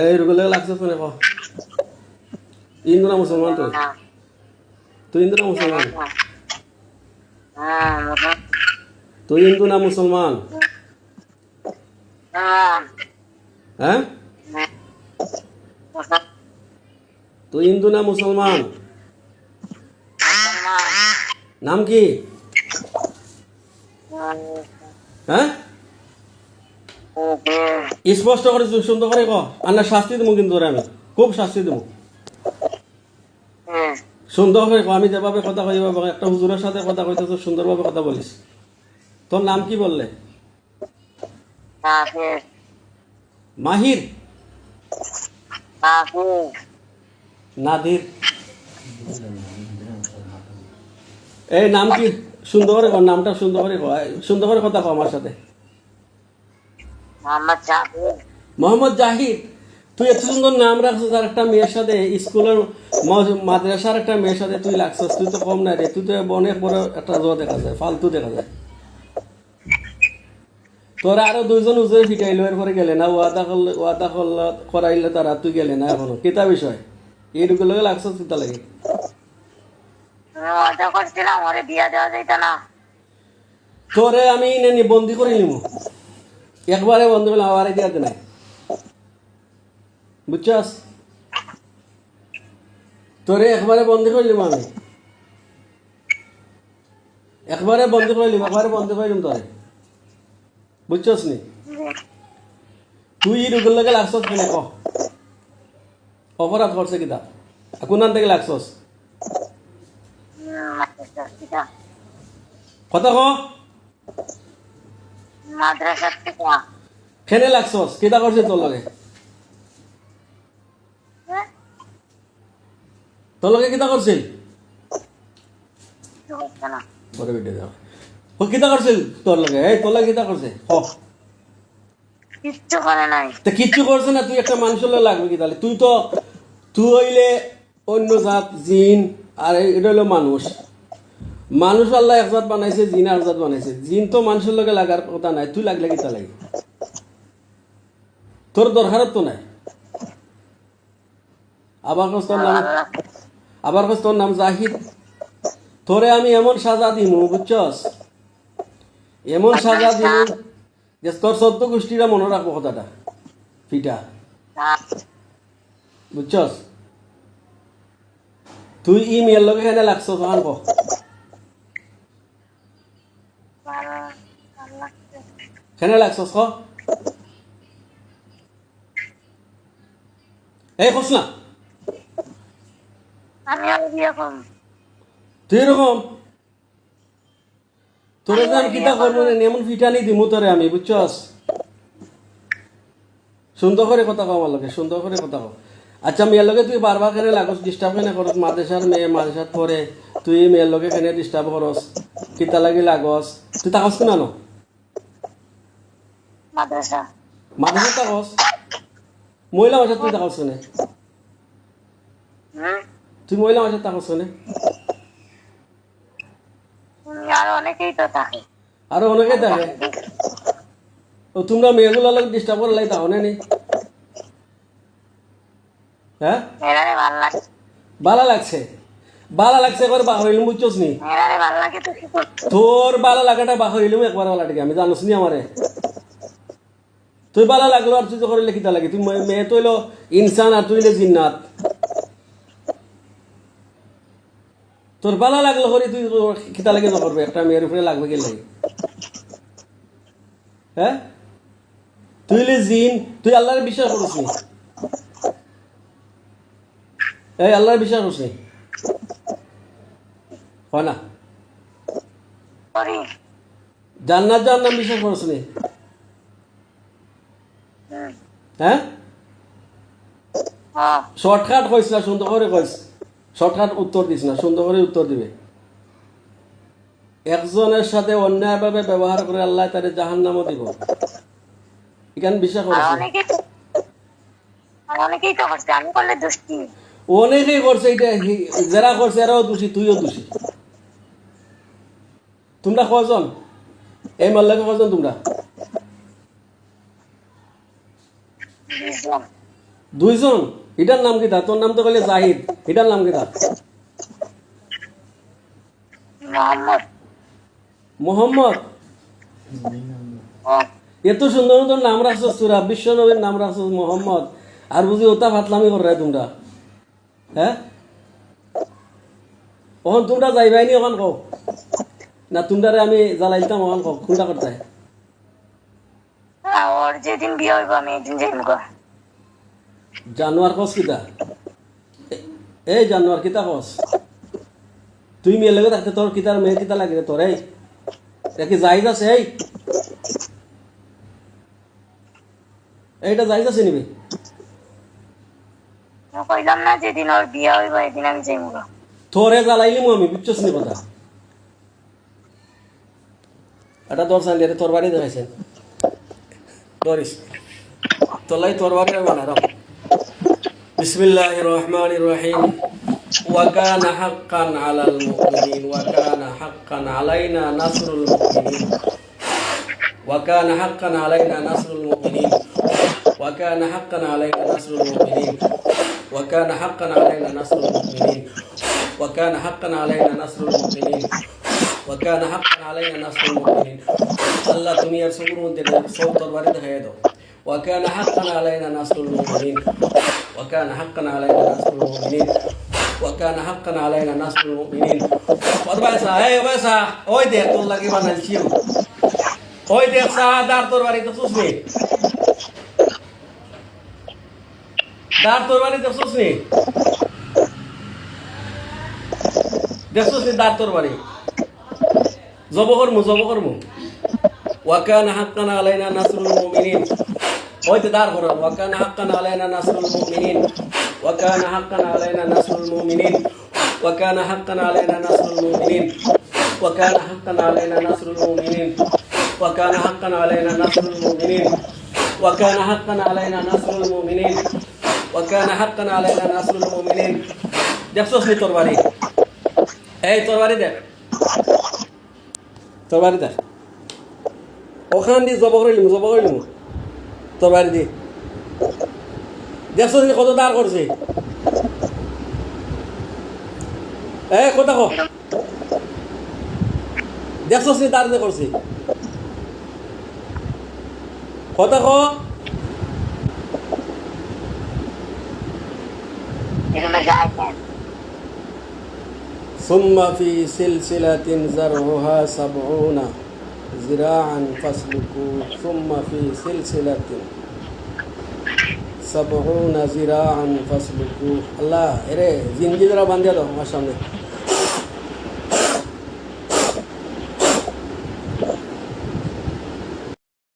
এই রুগুলো লাগছে শুনে ক হিন্দু না মুসলমান তুই হিন্দু না মুসলমান তুই হিন্দু না মুসলমান হ্যাঁ তুই হিন্দু না মুসলমান নাম কি হ্যাঁ স্পষ্ট করে সুন্দর করে ক আর না শাস্তি দেবো কিন্তু আমি খুব শাস্তি দেবো সুন্দর করে ক আমি যেভাবে কথা কই একটা হুজুরের সাথে কথা কইতেছ সুন্দরভাবে কথা বলিস তোর নাম কি বললে মাহির নাদির এই নাম কি সুন্দর করে কর নামটা সুন্দর করে সুন্দর করে কথা কো আমার সাথে মোহাম্মদ জাহিদ তুই এত সুন্দর নাম রাখছিস আর একটা মেয়ের সাথে স্কুলের মাদ্রাসার একটা মেয়ের সাথে তুই লাগছিস তুই তো কম নাই রে তুই তো অনেক বড় একটা জোয়া দেখা যায় ফালতু দেখা যায় তোরা আরো দুইজন উজরে ফিটাইলো এরপরে গেলে না ওয়াদা করাইলে তারা তুই গেলে না এখনো কেতা বিষয় এইটুকু লোক লাগছিস কিতা লাগে তোরে আমি বন্দি করে নিব একবারে বন্ধ করলাম আবার দিয়াতে নাই বুঝছস তোরে একবারে বন্দি করে নিব আমি একবারে বন্ধ করে নিব তোরে বুঝছস নি তুই রুগের লগে লাগছস কিনা ক অপরাধ করছে কিতা কোন থেকে লাগছস কথা ক কেনে লাগছস কিতা করছে তোর লগে কিতা করছিল কিতা করছিল তোর লগে এই তোর লগে কিতা করছে কিচ্ছু করে নাই কিচ্ছু করছে না তুই একটা মানুষের লগে লাগবে কি তাহলে তুই হইলে অন্য জাত জিন আর এটা হইলো মানুষ আল্লাহ এক জাত বানাইছে জিন আর জাত বানাইছে জিন তো মানুষের লগে লাগার কথা নাই তুই লাগলে কিতা লাগে তোর দরকার তো নাই আবার তোর নাম জাহিদ তোরে আমি এমন সাজা দিমু বুঝছস এমন সাজা দিমু যে তোর সত্য গোষ্ঠীরা মনে রাখবো কথাটা ফিটা বুঝছস তুই মেয়ের লগে কেনে লাগছ তখন ক কেনে লাগছস ক এই কস না তুই এরকম তোরে আমি কিতা করবো এমন ফিটানি দিমু তোরে আমি বুঝছস সুন্দর করে কথা কও আমার লগে সুন্দর করে কথা কও আচ্ছা মেয়ের লগে তুই বারবার কেনে লাগস ডিস্টার্ব কেনে করস মাদ্রাসার পরে তুই মেয়ের লগে কেনে ডিস্টার্ব করস কিতা লাগি লাগস তুই তাকস কিনা ন মাদ্রাসা তাকস মহিলা ভাষা তুই তাকস কেনে তুই মহিলা ভাষা তাকস কেনে আরো অনেকেই থাকে তোমরা মেয়েগুলোর লোক ডিস্টার্ব করে লাই তাও নি হ্যাঁ ভালো লাগছে একবার বাহরিলুম বুঝছস নি তোর ভালো লাগাটা বাহরিলুম একবার ভালাটিকে আমি জানোস নি আমারে তুই ভালো লাগলো আর তুই তো করিলে কিতা লাগে তুই মেয়ে তো হইলো ইনসান আর তুই হইলে জিন্নাত তোর ভালো লাগলো হরি তুই কিতা লাগে করবে একটা মেয়ের উপরে লাগবে কে লাগে হ্যাঁ তুই হইলে জিন তুই আল্লাহর বিশ্বাস করিস নি এই আল্লাহর বিশ্বাস করিস নি হয় না জান্নাত জাহান্নাম বিশ্বাস করিস নি হ্যাঁ শর্টকাট কইস না সুন্দর করে কইস শর্টকাট উত্তর দিস না সুন্দর করে উত্তর দিবে একজনের সাথে অন্যায়ভাবে ব্যবহার করে আল্লাহ তারে জাহান্নামও দিব এখানে বিশ্বাস করিস অনেকেই করছে এটা যারা করছে এরাও দোষী তুইও দোষী তোমরা কজন এই মাল্লাকে কজন তোমরা দুইজন? এটার নাম কিতা? তোর নাম তো কইলে জাহিদ, এটার নাম কিতা? মোহাম্মদ। মোহাম্মদ? এত সুন্দর সুন্দর নাম রাখছস তোরা, বিশ্ব নবীর নাম রাখছস মোহাম্মদ, আর বুঝি ওটা ফাতলামি করে তোমরা? হ্যাঁ, ওখান তোমরা যাইবাইনি ওখান কও না, তোমরা আমি জ্বালাইতাম ওখান কও কোনটা করতে? ওর যেদিন বিয়ে হইব আমি এদিন যাইব। জানোয়ার কস কিতা? এই জানোয়ার কিতা কস? তুই মেয়ে লেগে থাকতে তোর কিতার মেয়ে কিতা লাগে তোর? এই কি জাহিদ আছে? এইটা জাহিদ আছে নিবি? কইলাম না যেদিন ওর বিয়ে হইব এদিন আমি যাইব। তোরে জ্বালাইলিম আমি, বুঝছস নি কথা? এটা তোর সাইন তোর বাড়ি দেখাইছেন দরিস তোলাই তোর বাড়ি বানা রাম। বিসমিল্লাহির রহমানির রহিম। وكان حقا على المؤمنين وكان حقا علينا نصر المؤمنين وكان حقا علينا نصر المؤمنين وكان حقا علينا نصر المؤمنين وكان حقا علينا نصر المؤمنين وكان حقا علينا نصر المؤمنين وكان حقا علينا نصر المؤمنين الله দুনিয়ার সবুর মধ্যে সব তরবারি দেখায় দাও। وكان حقا علينا نصر المؤمنين وكان حقا علينا نصر المؤمنين وكان حقا علينا نصر المؤمنين وبسا اي بسا ওই দেখ তোর লাগি বানাইছি, ওই দেখ সাদার তরবারি তো সুসনি, দার তরবারি তো সুসনি, দেখছস নি দার তরবারি? জব করমু وكان حقا علينا نصر المؤمنين ওই তো দার করো وكان حقا علينا نصر المؤمنين وكان حقا علينا نصر المؤمنين وكان حقا علينا نصر المؤمنين وكان حقا علينا نصر المؤمنين وكان حقا علينا نصر المؤمنين وكان حقا علينا نصر المؤمنين وكان حقا علينا نصر المؤمنين দেখছস নি তরবারি? এই তরবারি দেখ, তরবারি দেখ, ওখান দিয়ে জব করিলিম তরবারি দিয়ে দেখছস নি কত দাঁড় করছে? এই কথা কো, দেখছস নি দাঁড় দিয়ে করছে? কথা কো। ثم في سلسلة زرعها 70 ذراعا فاسلكوه ثم في سلسلة 70 ذراعا فاسلكوه। আল্লাহ এরে জিন্দিগিরা বান্ধিয়া দাও আমার সামনে।